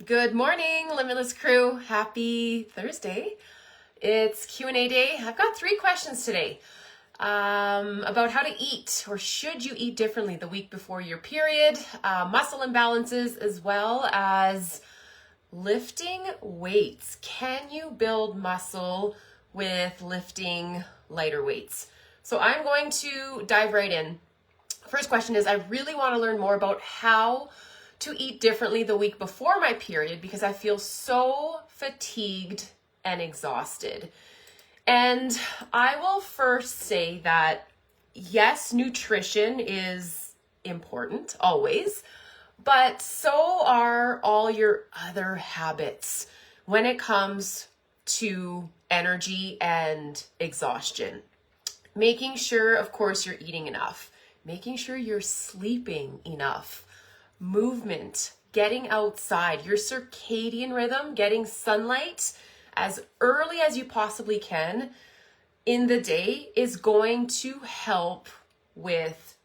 Good morning, Limitless crew. Happy Thursday. It's Q&A day. I've got 3 questions today about how to eat, or should you eat differently the week before your period, muscle imbalances, as well as lifting weights. Can you build muscle with lifting lighter weights? So I'm going to dive right in. First question is, I really want to learn more about how to eat differently the week before my period because I feel so fatigued and exhausted. And I will first say that yes, nutrition is important always, but so are all your other habits when it comes to energy and exhaustion. Making sure, of course, you're eating enough, making sure you're sleeping enough, movement, getting outside, your circadian rhythm, getting sunlight as early as you possibly can in the day is going to help with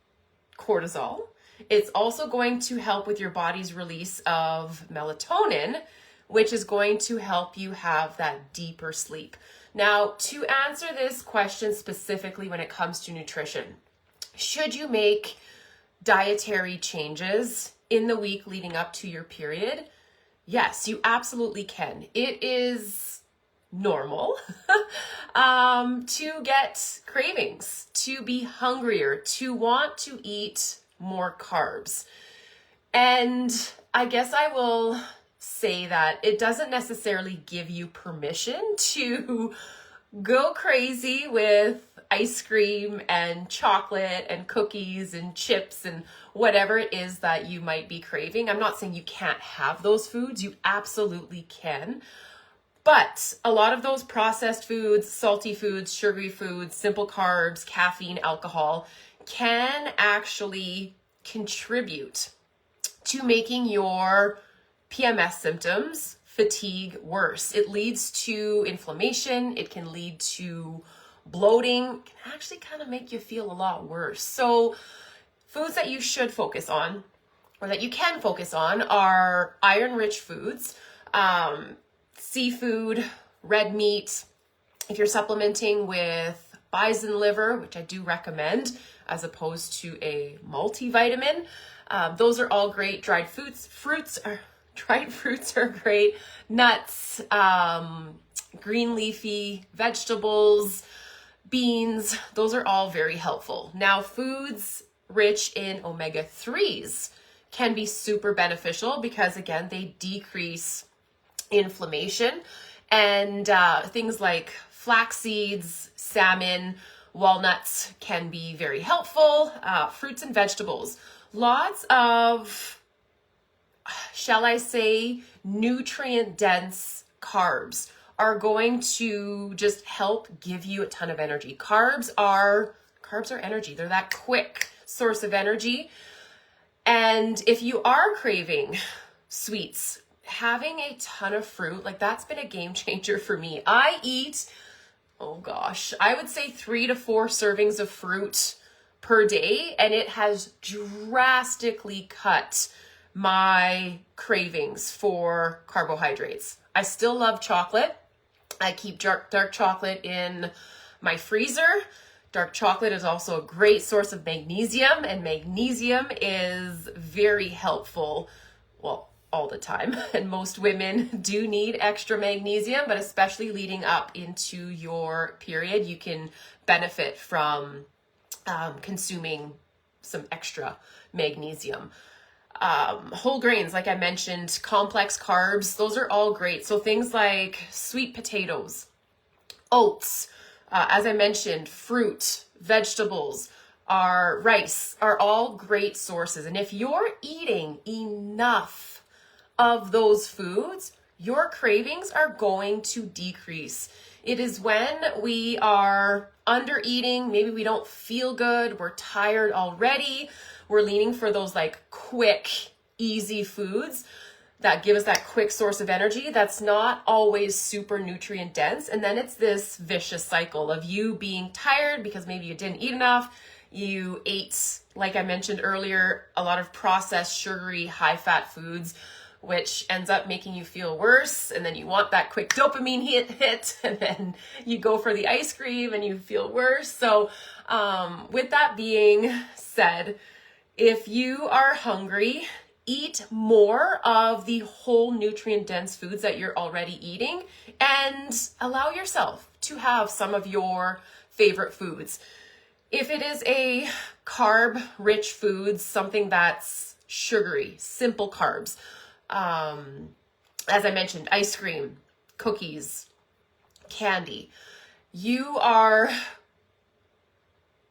cortisol. It's also going to help with your body's release of melatonin, which is going to help you have that deeper sleep. Now, to answer this question specifically when it comes to nutrition, should you make dietary changes in the week leading up to your period? Yes, you absolutely can. It is normal to get cravings, to be hungrier, to want to eat more carbs. And I guess I will say that it doesn't necessarily give you permission to go crazy with ice cream and chocolate and cookies and chips and whatever it is that you might be craving. I'm not saying you can't have those foods. You absolutely can. But a lot of those processed foods, salty foods, sugary foods, simple carbs, caffeine, alcohol can actually contribute to making your PMS symptoms, fatigue, worse. It leads to inflammation. It can lead to bloating. It can actually kind of make you feel a lot worse. So foods that you should focus on, or that you can focus on, are iron-rich foods, seafood, red meat. If you're supplementing with bison liver, which I do recommend, as opposed to a multivitamin, those are all great. Dried fruits are great. Nuts, green leafy vegetables, beans, those are all very helpful. Now, foods rich in omega-3s can be super beneficial because, again, they decrease inflammation. And things like flax seeds, salmon, walnuts can be very helpful. Fruits and vegetables. Lots of, shall I say, nutrient-dense carbs are going to just help give you a ton of energy. Carbs are energy. They're that quick source of energy. And if you are craving sweets, having a ton of fruit, like, that's been a game changer for me. I eat, I would say 3 to 4 servings of fruit per day, and it has drastically cut my cravings for carbohydrates. I still love chocolate. I keep dark chocolate in my freezer. Dark chocolate is also a great source of magnesium, and magnesium is very helpful, well, all the time. And most women do need extra magnesium, but especially leading up into your period, you can benefit from consuming some extra magnesium. Whole grains, like I mentioned, complex carbs, those are all great. So things like sweet potatoes, oats, as I mentioned, fruit, vegetables, rice are all great sources. And if you're eating enough of those foods, your cravings are going to decrease. It is when we are under eating, maybe we don't feel good, we're tired already, we're leaning for those like quick, easy foods that give us that quick source of energy that's not always super nutrient dense. And then it's this vicious cycle of you being tired because maybe you didn't eat enough. You ate, like I mentioned earlier, a lot of processed, sugary, high-fat foods, which ends up making you feel worse. And then you want that quick dopamine hit, and then you go for the ice cream and you feel worse. So with that being said, if you are hungry, eat more of the whole nutrient dense foods that you're already eating and allow yourself to have some of your favorite foods. If it is a carb rich foods, something that's sugary, simple carbs, as I mentioned, ice cream, cookies, candy, you are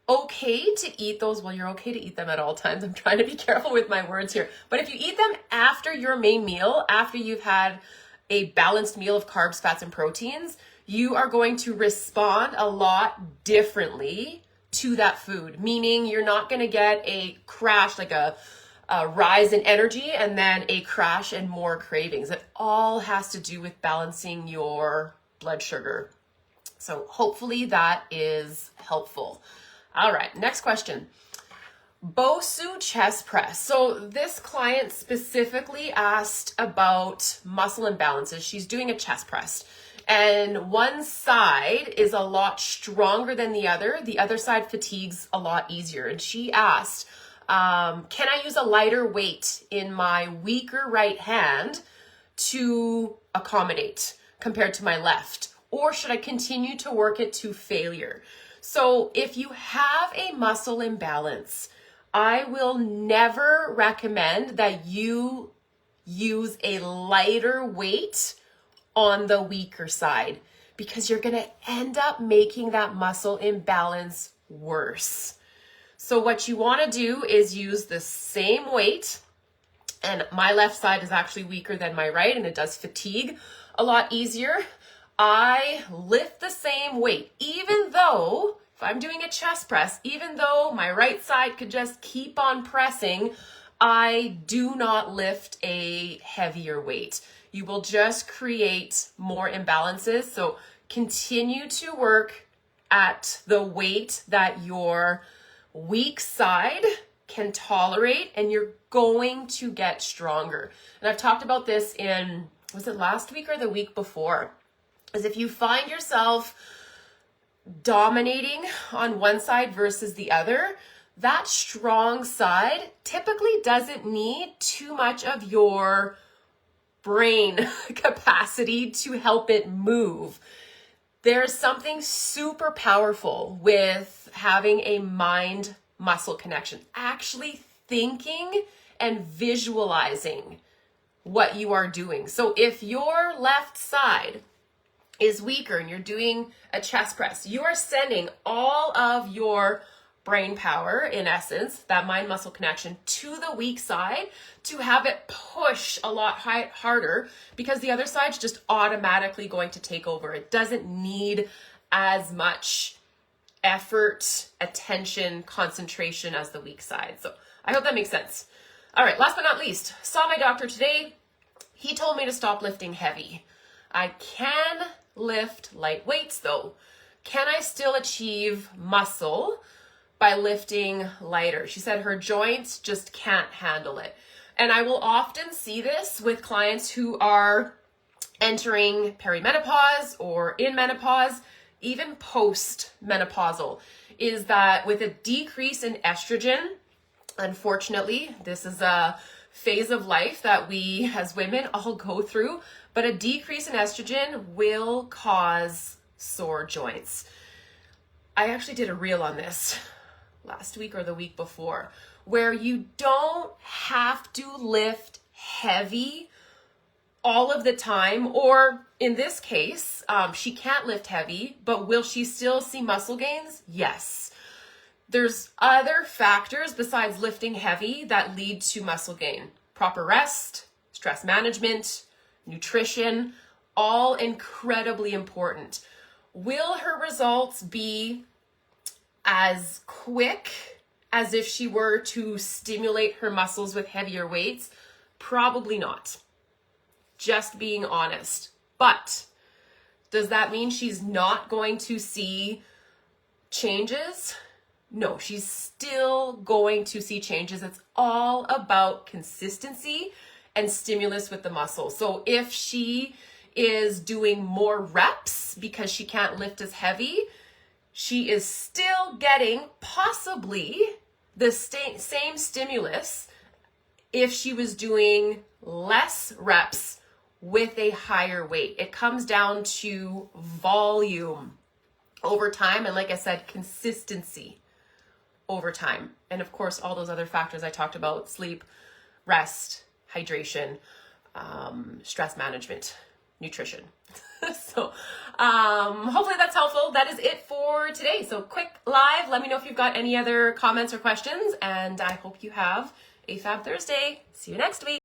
okay to eat those. Well, you're okay to eat them at all times. I'm trying to be careful with my words here. But if you eat them after your main meal, after you've had a balanced meal of carbs, fats, and proteins, you are going to respond a lot differently to that food. Meaning you're not going to get a crash, like a rise in energy and then a crash and more cravings. It all has to do with balancing your blood sugar. So hopefully that is helpful. All right, next question. Bosu chest press. So this client specifically asked about muscle imbalances. She's doing a chest press and one side is a lot stronger than the other. The other side fatigues a lot easier. And she asked, can I use a lighter weight in my weaker right hand to accommodate compared to my left? Or should I continue to work it to failure? So if you have a muscle imbalance, I will never recommend that you use a lighter weight on the weaker side because you're going to end up making that muscle imbalance worse. So what you want to do is use the same weight, and my left side is actually weaker than my right and it does fatigue a lot easier. I lift the same weight, even though if I'm doing a chest press, even though my right side could just keep on pressing, I do not lift a heavier weight. You will just create more imbalances. So continue to work at the weight that your weak side can tolerate and you're going to get stronger. And I've talked about this in, was it last week or the week before? Is if you find yourself dominating on one side versus the other, that strong side typically doesn't need too much of your brain capacity to help it move. There's something super powerful with having a mind muscle connection, actually thinking and visualizing what you are doing. So if your left side is weaker and you're doing a chest press, you are sending all of your brain power, in essence, that mind muscle connection, to the weak side to have it push a lot harder because the other side's just automatically going to take over. It doesn't need as much effort, attention, concentration as the weak side. So I hope that makes sense. All right, last but not least, saw my doctor today. He told me to stop lifting heavy. I can lift light weights though. Can I still achieve muscle by lifting lighter? She said her joints just can't handle it. And I will often see this with clients who are entering perimenopause or in menopause, even post-menopausal, is that with a decrease in estrogen, unfortunately, this is a phase of life that we as women all go through, but a decrease in estrogen will cause sore joints. I actually did a reel on this last week or the week before, where you don't have to lift heavy all of the time, or in this case, she can't lift heavy, but will she still see muscle gains? Yes. There's other factors besides lifting heavy that lead to muscle gain. Proper rest, stress management, nutrition, all incredibly important. Will her results be as quick as if she were to stimulate her muscles with heavier weights? Probably not. Just being honest. But does that mean she's not going to see changes? No, she's still going to see changes. It's all about consistency and stimulus with the muscle. So if she is doing more reps because she can't lift as heavy, she is still getting possibly the same stimulus if she was doing less reps with a higher weight. It comes down to volume over time, and like I said, consistency over time. And of course, all those other factors I talked about: sleep, rest, hydration, stress management, nutrition. So hopefully that's helpful. That is it for today. So quick live. Let me know if you've got any other comments or questions, and I hope you have a fab Thursday. See you next week.